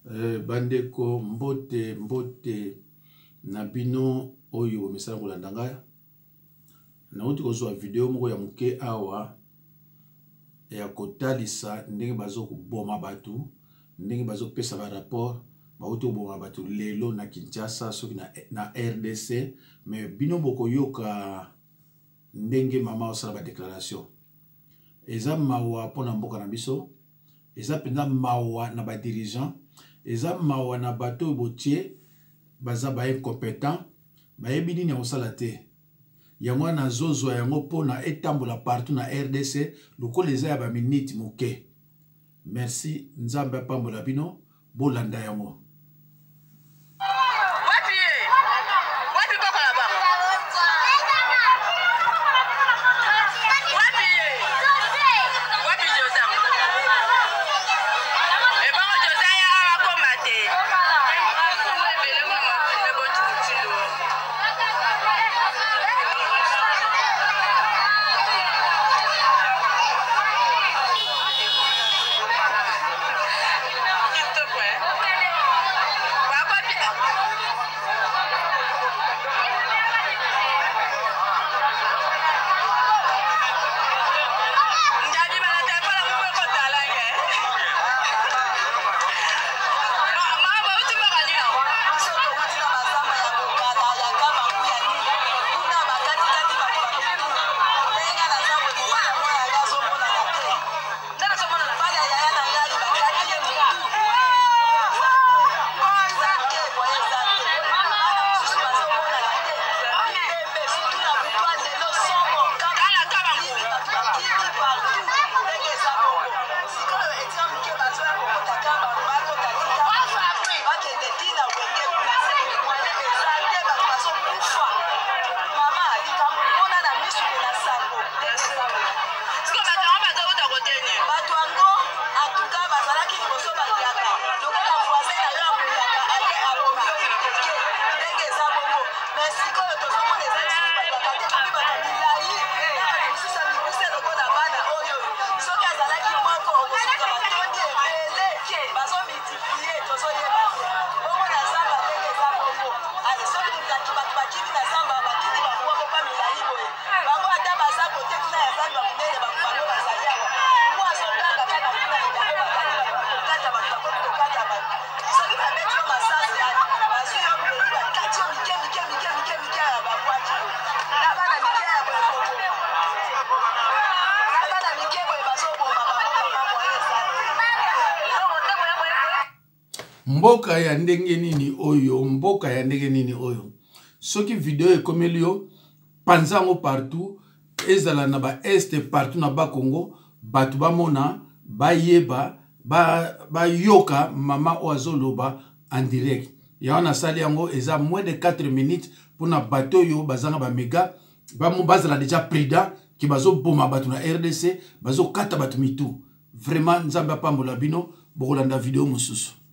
Bandeko mbote na bino oyo misala kolanda ngai nauti kozwa video moko ya muke awa ya kotalisa ndenge bazo kuboma batu ndenge bazo pesa ba rapport bauti koboma batu lelo na Kinshasa soki na RDC mais bino boko yoka ndenge mama osala ba déclaration eza mawa pona mboka na biso eza penda mawa na ba dirigeant eza mawa na bato botier baza ba incompétent ba yebini nya osala te yango na zozo yango pona etambola partout na RDC lokola eza ya ba minute moke. Merci nzambe pambola bino bolanda yango. Mboka ya ndenge nini oyo, mboka ya ndenge nini oyo. Soki video ekomeli yo panzango partout, ezala na ba este partout na ba Congo, batu ba mona, ba yeba, ba yoka mama oazoloba en direct. Ya wana sali yango eza moins de 4 minutes pour na bato yo bazanga ba mega, ba mo bazala déjà prida ki bazo boma batu na RDC, bazo kata batu mitu. Vraiment nzamba pambola bino, bokolanda video mususu.